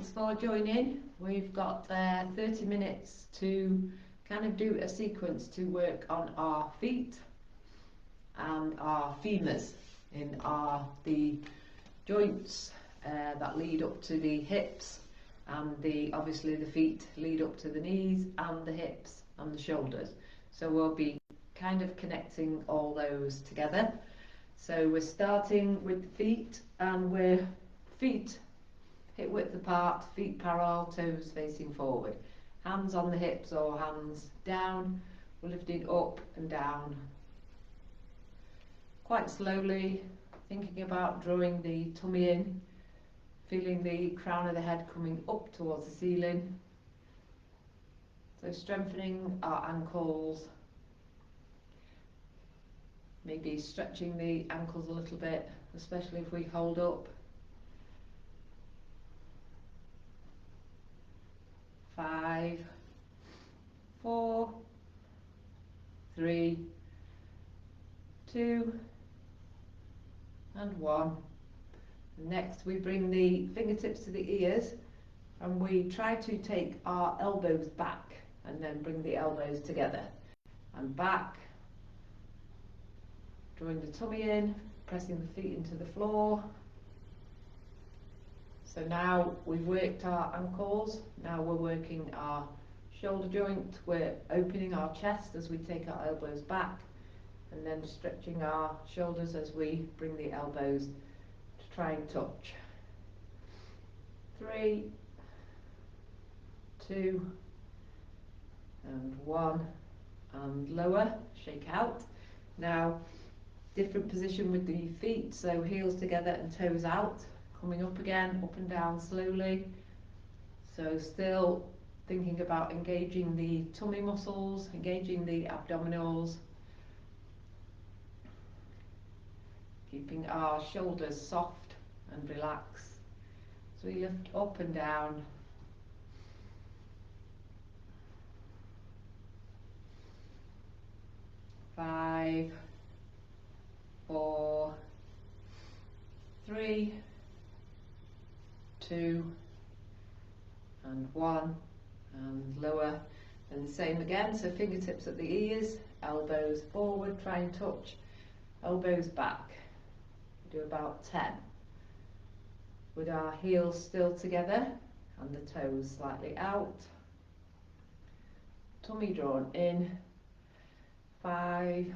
thanks for joining. We've got 30 minutes to kind of do a sequence to work on our feet and our femurs in the joints that lead up to the hips, and obviously the feet lead up to the knees and the hips and the shoulders. So we'll be kind of connecting all those together. So we're starting with the feet, and we're feet hip width apart, feet parallel, toes facing forward. Hands on the hips or hands down. We're lifting up and down quite slowly, thinking about drawing the tummy in, feeling the crown of the head coming up towards the ceiling. So strengthening our ankles, maybe stretching the ankles a little bit, especially if we hold up. 5, 4, 3, 2, and 1. Next we bring the fingertips to the ears, and we try to take our elbows back and then bring the elbows together and back, drawing the tummy in, pressing the feet into the floor. So now we've worked our ankles, now we're working our shoulder joint, we're opening our chest as we take our elbows back, and then stretching our shoulders as we bring the elbows to try and touch. 3, 2, and 1, and lower, shake out. Now, different position with the feet, so heels together and toes out. Coming up again, up and down slowly. So still thinking about engaging the tummy muscles, engaging the abdominals. Keeping our shoulders soft and relaxed. So we lift up and down. 5, 4, 3, 2, and 1, and lower, and the same again. So fingertips at the ears, elbows forward, try and touch, elbows back. Do about 10 with our heels still together and the toes slightly out, tummy drawn in. 5,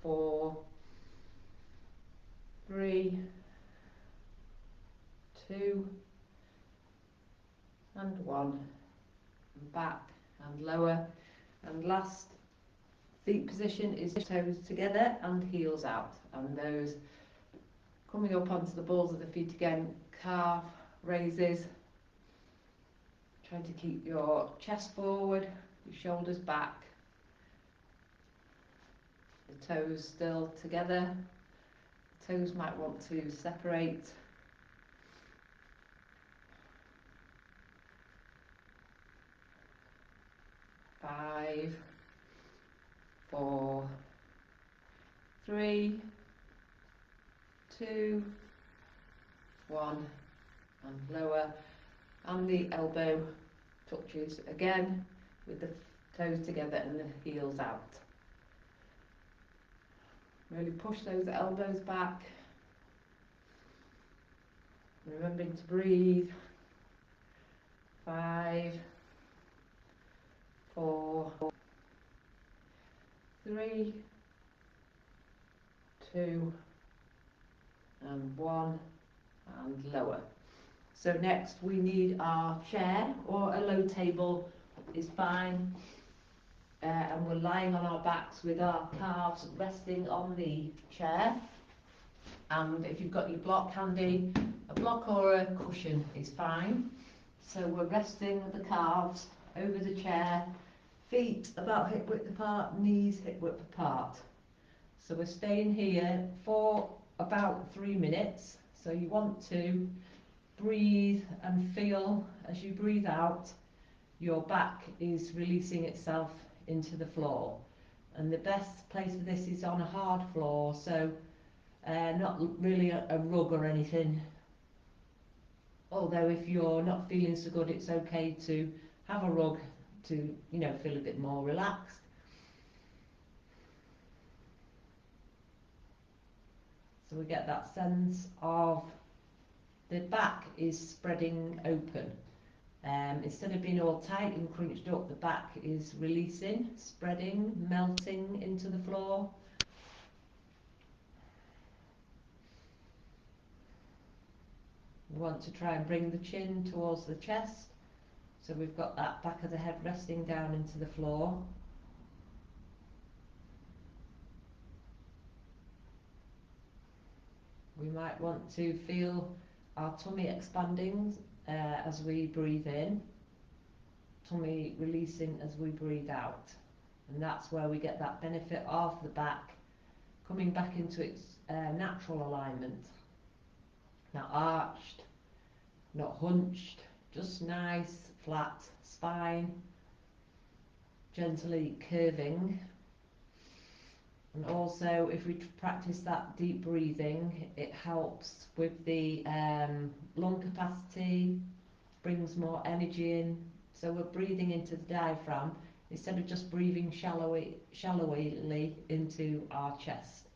4, 3, 2, and 1, and back and lower. And last feet position is toes together and heels out, and those coming up onto the balls of the feet again, calf raises. Try to keep your chest forward, your shoulders back, the toes still together. The toes might want to separate. 5, 4, 3, 2, 1, and lower, and the elbow touches again with the toes together and the heels out. Really push those elbows back, remembering to breathe. 5, 4, 3, 2, and 1, and lower. So next we need our chair, or a low table is fine, and we're lying on our backs with our calves resting on the chair, and if you've got your block handy, a block or a cushion is fine. So we're resting the calves over the chair, feet about hip width apart, knees hip width apart. So we're staying here for about 3 minutes. So you want to breathe and feel as you breathe out, your back is releasing itself into the floor. And the best place for this is on a hard floor, so not really a rug or anything. Although if you're not feeling so good, it's okay to have a rug to, feel a bit more relaxed. So we get that sense of the back is spreading open. Instead of being all tight and crunched up, the back is releasing, spreading, melting into the floor. We want to try and bring the chin towards the chest, so we've got that back of the head resting down into the floor. We might want to feel our tummy expanding as we breathe in, tummy releasing as we breathe out. And that's where we get that benefit of the back coming back into its natural alignment. Not arched, not hunched, just nice, flat spine, gently curving. And also, if we practice that deep breathing, it helps with the lung capacity, brings more energy in. So we're breathing into the diaphragm instead of just breathing shallowly into our chest.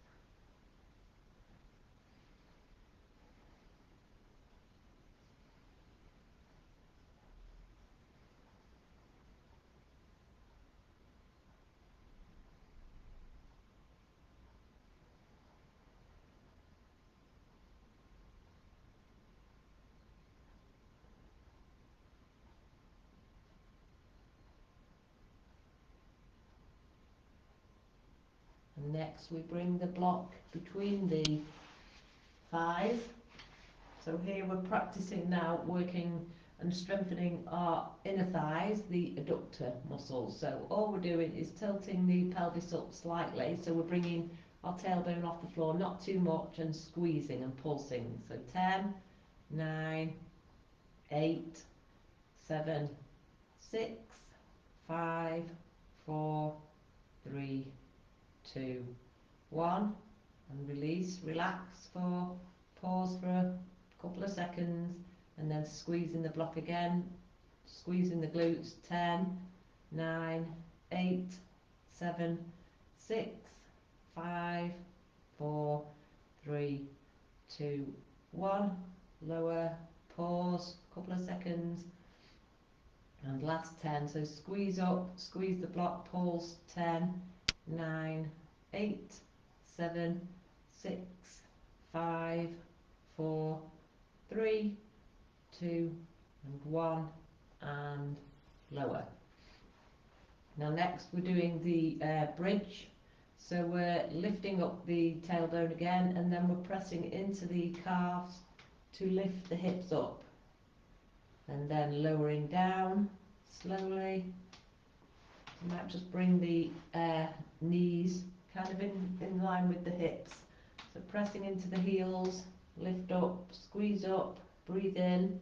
And next we bring the block between the thighs. So here we're practicing now working and strengthening our inner thighs, the adductor muscles. So all we're doing is tilting the pelvis up slightly. So we're bringing our tailbone off the floor, not too much, and squeezing and pulsing. So 10, 9, 8, 7, 6, 5, 4, 3, 2, 1, and release, relax for, pause for a couple of seconds, and then squeezing the block again, squeezing the glutes. 10, 9, 8, 7, 6, 5, 4, 3, 2, 1, lower, pause, couple of seconds, and last 10. So squeeze up, squeeze the block, pulse. 10, 9, 8, 7, 6, 5, 4, 3, 2, and 1, and lower. Now next we're doing the bridge. So we're lifting up the tailbone again, and then we're pressing into the calves to lift the hips up, and then lowering down slowly. You might just bring the knees kind of in line with the hips. So pressing into the heels, lift up, squeeze up, breathe in,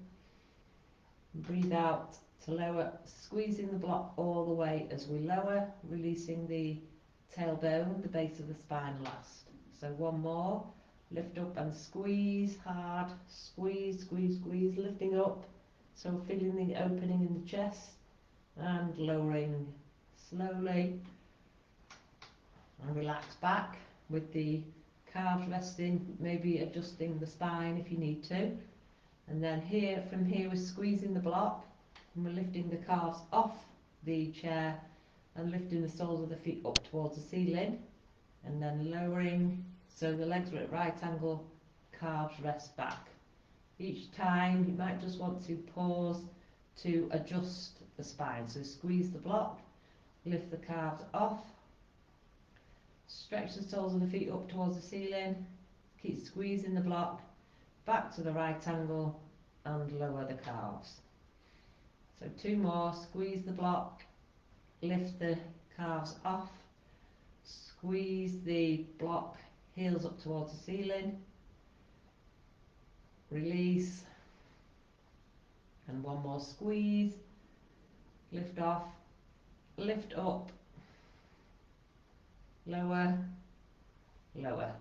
breathe out to lower, squeezing the block all the way as we lower, releasing the tailbone, the base of the spine last. So one more, lift up and squeeze hard, squeeze, squeeze, squeeze, lifting up, so feeling the opening in the chest, and lowering slowly, and relax back with the calves resting, maybe adjusting the spine if you need to. And then here, from here, we're squeezing the block, and we're lifting the calves off the chair and lifting the soles of the feet up towards the ceiling, and then lowering so the legs are at right angle, calves rest back. Each time you might just want to pause to adjust the spine. So squeeze the block, lift the calves off, stretch the soles of the feet up towards the ceiling, keep squeezing the block, back to the right angle, and lower the calves. So two more, squeeze the block, lift the calves off, squeeze the block, heels up towards the ceiling, release, and one more squeeze, lift off, lift up, lower, lower,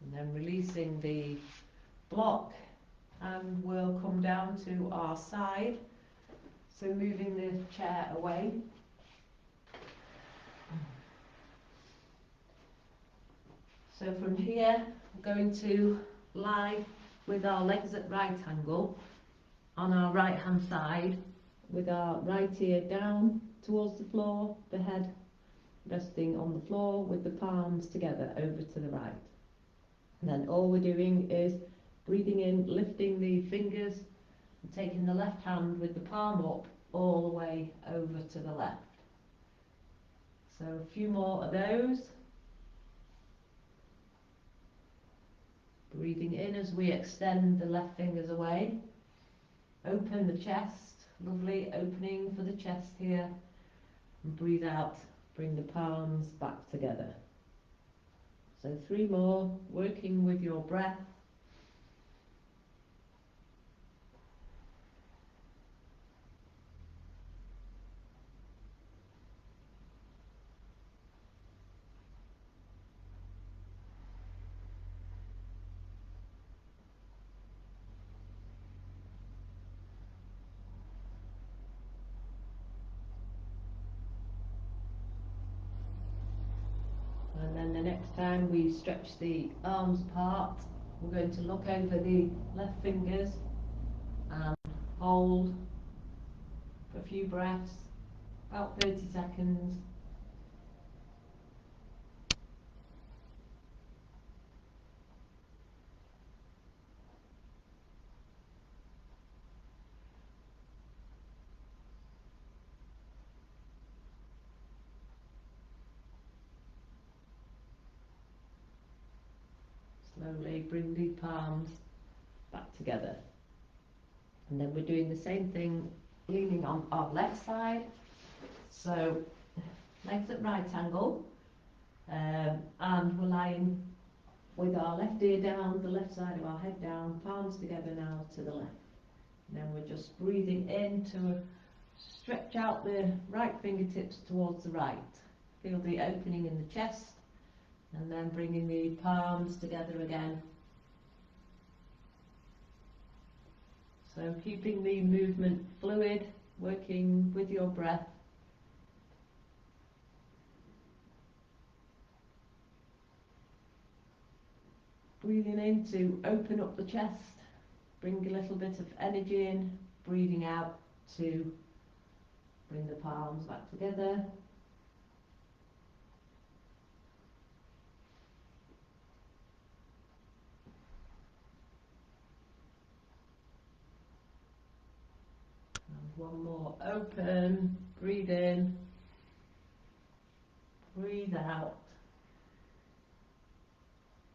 and then releasing the block, and we'll come down to our side. So moving the chair away. So from here, we're going to lie with our legs at right angle on our right hand side, with our right ear down towards the floor, the head resting on the floor with the palms together over to the right. And then all we're doing is breathing in, lifting the fingers, and taking the left hand with the palm up all the way over to the left. So a few more of those. Breathing in as we extend the left fingers away. Open the chest, lovely opening for the chest here. And breathe out, bring the palms back together. So 3 more, working with your breath. And then the next time we stretch the arms apart, we're going to look over the left fingers and hold for a few breaths, about 30 seconds. Slowly bring the palms back together. And then we're doing the same thing, leaning on our left side. So legs at right angle, and we're lying with our left ear down, the left side of our head down, palms together now to the left. And then we're just breathing in to stretch out the right fingertips towards the right. Feel the opening in the chest, and then bringing the palms together again. So keeping the movement fluid, working with your breath. Breathing in to open up the chest, bring a little bit of energy in, breathing out to bring the palms back together. And one more, open, breathe in, breathe out,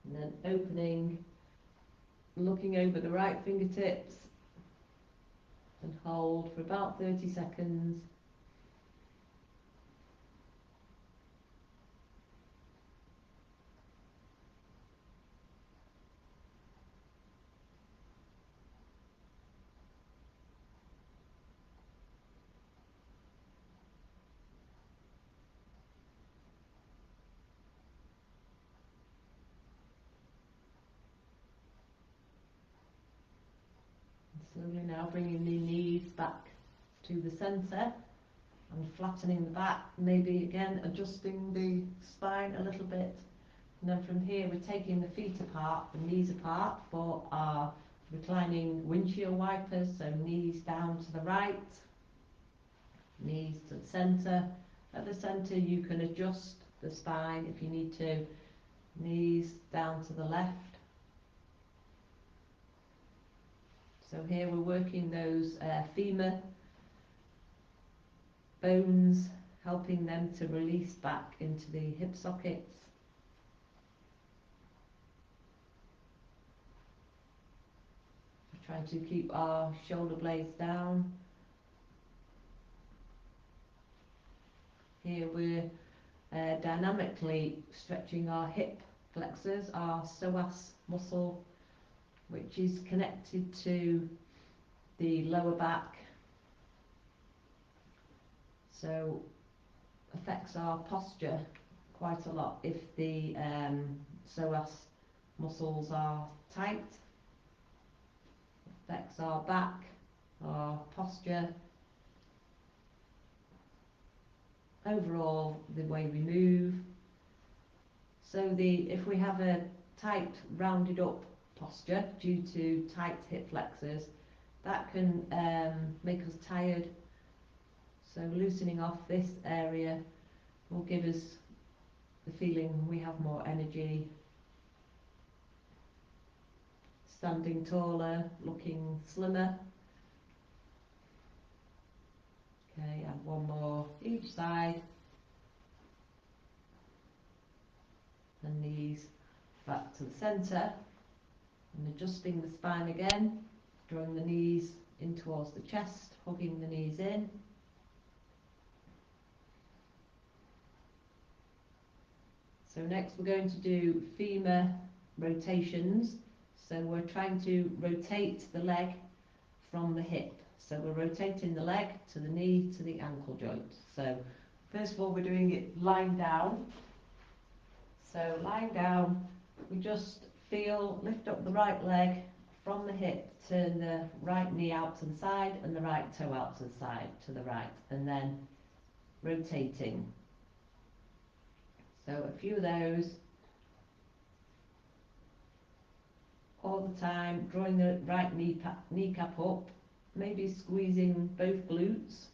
and then opening, looking over the right fingertips, and hold for about 30 seconds. Slowly now bringing the knees back to the centre and flattening the back, maybe again adjusting the spine a little bit. And then from here we're taking the feet apart, the knees apart for our reclining windshield wipers. So knees down to the right, knees to the centre. At the centre you can adjust the spine if you need to. Knees down to the left. So here we're working those femur bones, helping them to release back into the hip sockets. Trying to keep our shoulder blades down. Here we're dynamically stretching our hip flexors, our psoas muscle, which is connected to the lower back, so affects our posture quite a lot if the psoas muscles are tight. affects our back, our posture, overall the way we move. So if we have a tight, rounded up posture due to tight hip flexors, that can make us tired. So loosening off this area will give us the feeling we have more energy. Standing taller, looking slimmer. Okay, and one more each side. And knees back to the centre. And adjusting the spine again, drawing the knees in towards the chest, hugging the knees in. So next we're going to do femur rotations. So we're trying to rotate the leg from the hip. So we're rotating the leg to the knee to the ankle joint. So first of all we're doing it lying down. So lying down, we just lift up the right leg from the hip, turn the right knee out to the side and the right toe out to the side, to the right, and then rotating. So a few of those. All the time, drawing the right kneecap up, maybe squeezing both glutes.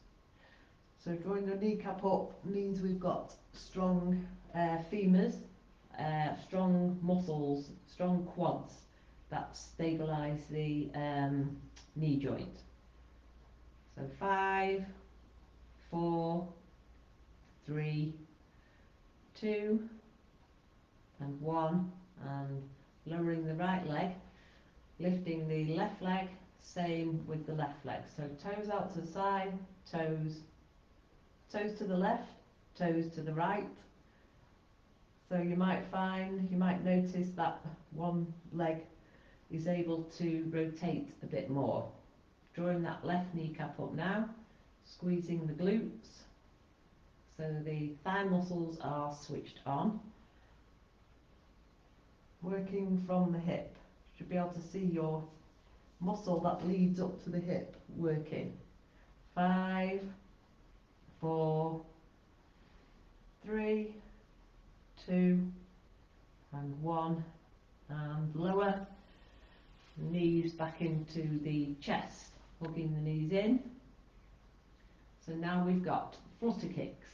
So drawing the kneecap up means we've got strong femurs, strong muscles, strong quads that stabilise the knee joint. So 5, 4, 3, 2, and 1, and lowering the right leg, lifting the left leg, same with the left leg. So toes out to the side, toes to the left, toes to the right. So you might notice that one leg is able to rotate a bit more. Drawing that left kneecap up now, squeezing the glutes, so the thigh muscles are switched on. Working from the hip. You should be able to see your muscle that leads up to the hip working. 5, 4, 3, 2, and 1, and lower. Knees back into the chest, hugging the knees in. So now we've got flutter kicks.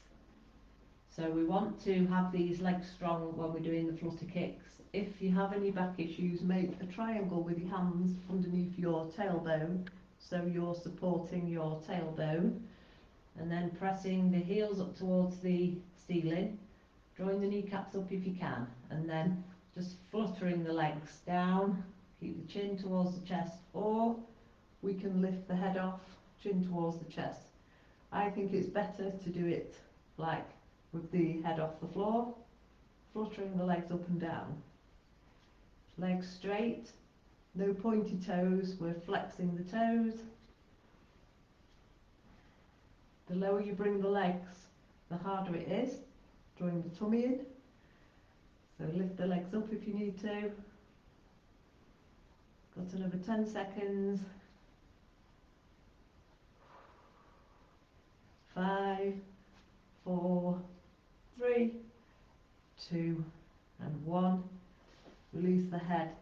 So we want to have these legs strong when we're doing the flutter kicks. If you have any back issues, make a triangle with your hands underneath your tailbone, so you're supporting your tailbone, and then pressing the heels up towards the ceiling, drawing the kneecaps up if you can, and then just fluttering the legs down. Keep the chin towards the chest, or we can lift the head off, chin towards the chest. I think it's better to do it like with the head off the floor, fluttering the legs up and down. Legs straight, no pointy toes, we're flexing the toes. The lower you bring the legs, the harder it is, drawing the tummy in. So lift the legs up if you need to. Got another 10 seconds. 5, 4, 3, 2, and 1. Release the head,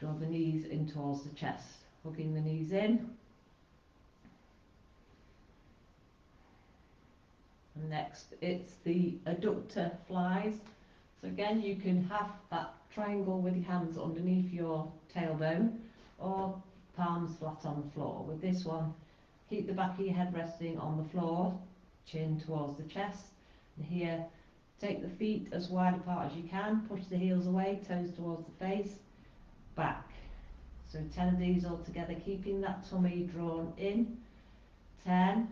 draw the knees in towards the chest, hugging the knees in. And next it's the adductor flies. So again, you can have that triangle with your hands underneath your tailbone, or palms flat on the floor. With this one, keep the back of your head resting on the floor, chin towards the chest. And here, take the feet as wide apart as you can, push the heels away, toes towards the face, back. So 10 of these all together, keeping that tummy drawn in. 10,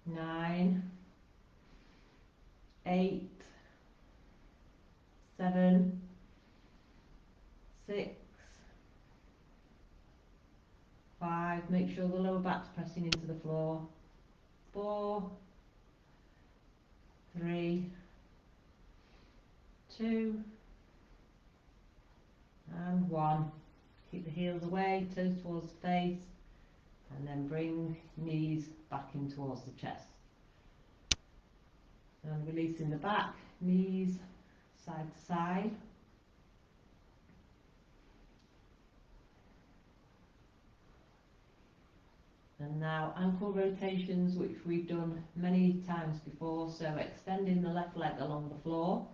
9, 8, 7, 6, 5, make sure the lower back's pressing into the floor. 4, 3, 2, and 1. Keep the heels away, toes towards the face, and then bring knees back in towards the chest. And releasing the back, knees side to side. And now ankle rotations, which we've done many times before. So extending the left leg along the floor,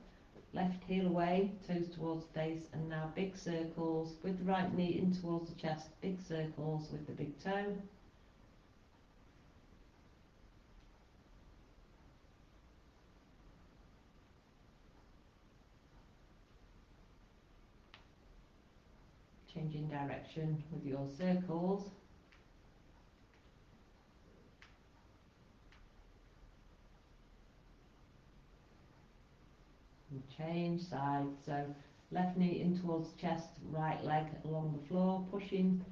left heel away, toes towards the face, and now big circles with the right knee in towards the chest, big circles with the big toe. Changing direction with your circles. And change side, so left knee in towards the chest, right leg along the floor, pushing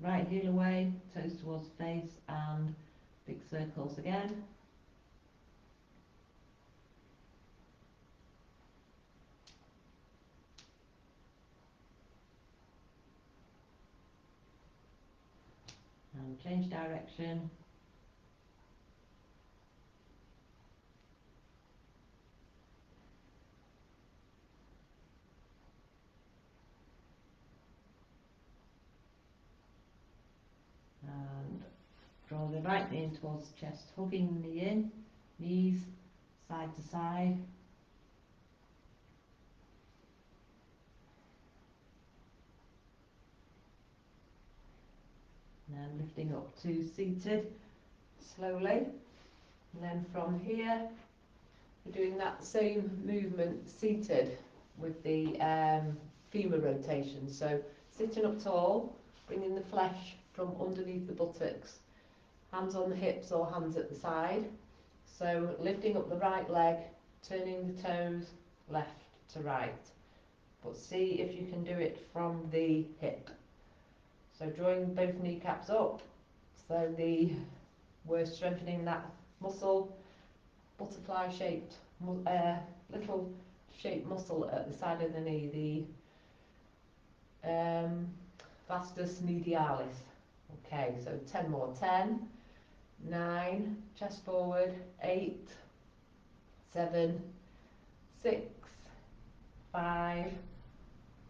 right heel away, toes towards the face, and big circles again. And change direction. And draw the right knee in towards the chest, hugging the knee in, knees side to side. And then lifting up to seated slowly. And then from here, we're doing that same movement seated with the femur rotation. So sitting up tall, bringing the flesh from underneath the buttocks, hands on the hips or hands at the side. So lifting up the right leg, turning the toes left to right. But see if you can do it from the hip. So drawing both kneecaps up, so we're strengthening that muscle, butterfly shaped, little shaped muscle at the side of the knee, the vastus medialis. Okay, so 10 more. 10, 9, chest forward, 8, 7, 6, 5,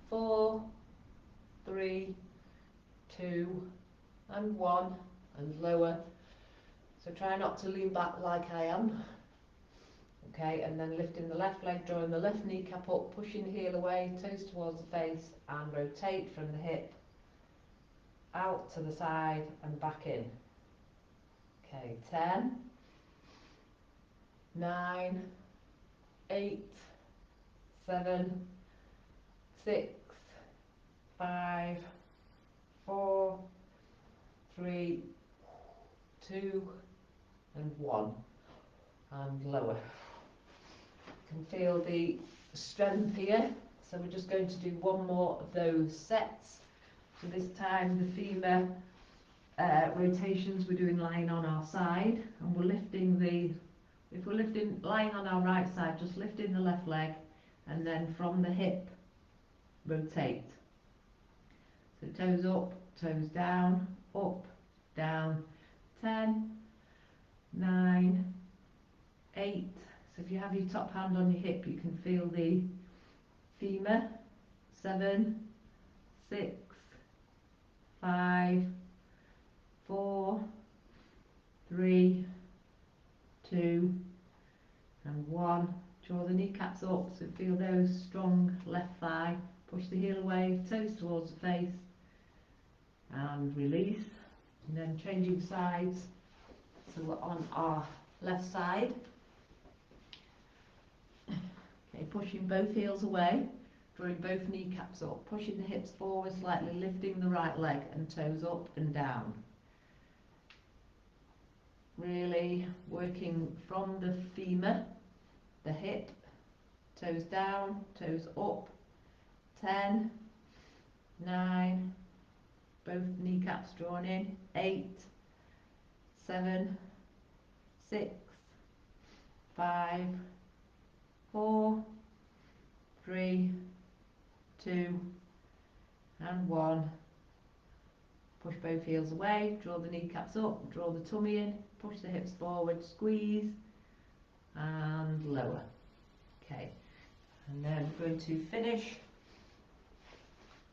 4, 3, 2, and 1, and lower. So try not to lean back like I am. Okay, and then lifting the left leg, drawing the left kneecap up, pushing the heel away, toes towards the face, and rotate from the hip out to the side and back in. Okay, 10, 9, 8, 7, 6, 5, 4, 3, 2, and 1, and lower. You can feel the strength here, so we're just going to do one more of those sets. So this time the femur rotations we're doing lying on our side, and we're lifting if we're lying on our right side, just lifting the left leg, and then from the hip rotate. So toes up, toes down, up, down. 10, 9, 8. So if you have your top hand on your hip, you can feel the femur. 7, 6, 5, 4, 3, 2, and 1. Draw the kneecaps up, so feel those strong left thigh. Push the heel away, toes towards the face, and release. And then changing sides, so we're on our left side. Okay, pushing both heels away, drawing both kneecaps up, pushing the hips forward slightly, lifting the right leg and toes up and down. Really working from the femur, the hip, toes down, toes up. 10, 9, both kneecaps drawn in. 8, 7, 6, 5, 4, 3, 2, and 1. Push both heels away, draw the kneecaps up, draw the tummy in, push the hips forward, squeeze, and lower. Okay, and then we're going to finish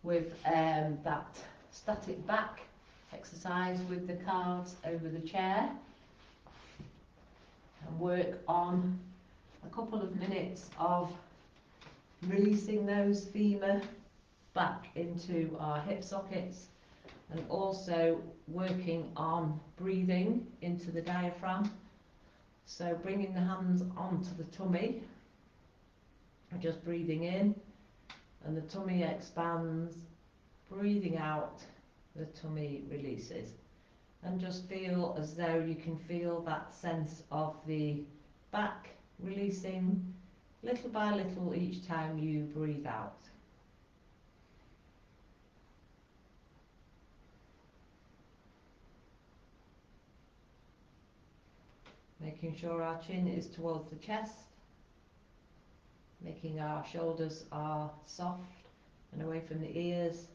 with that static back exercise with the calves over the chair, and work on a couple of minutes of releasing those femur back into our hip sockets, and also working on breathing into the diaphragm. So bringing the hands onto the tummy, just breathing in, and the tummy expands, breathing out, the tummy releases. And just feel as though you can feel that sense of the back releasing little by little each time you breathe out. Making sure our chin is towards the chest, making our shoulders are soft and away from the ears.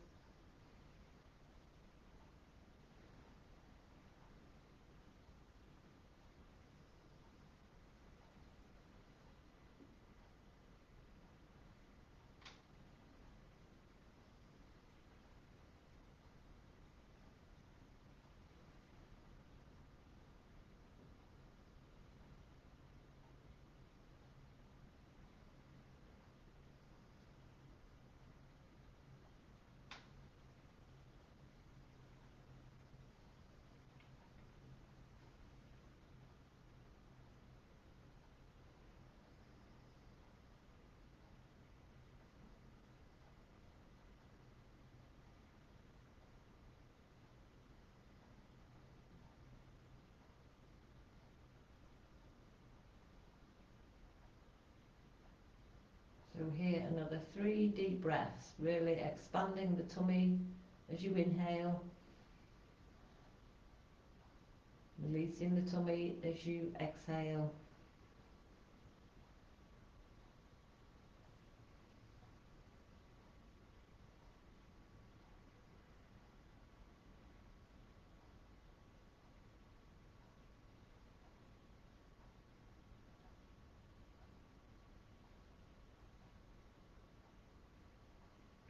So here, another 3 deep breaths, really expanding the tummy as you inhale, releasing the tummy as you exhale.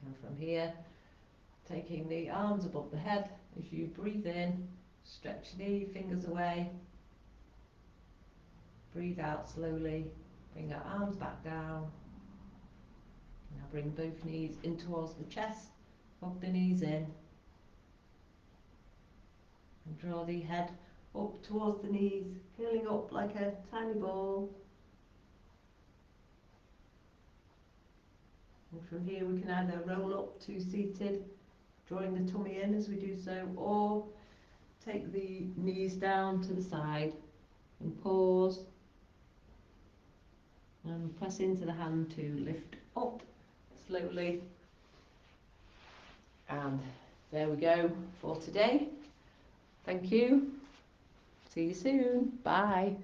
And from here, taking the arms above the head as you breathe in, stretch the fingers away, breathe out slowly, bring our arms back down. Now bring both knees in towards the chest, hug the knees in, and draw the head up towards the knees, curling up like a tiny ball. And from here we can either roll up to seated, drawing the tummy in as we do so, or take the knees down to the side and pause and press into the hand to lift up slowly. And there we go for today. Thank you. See you soon. Bye.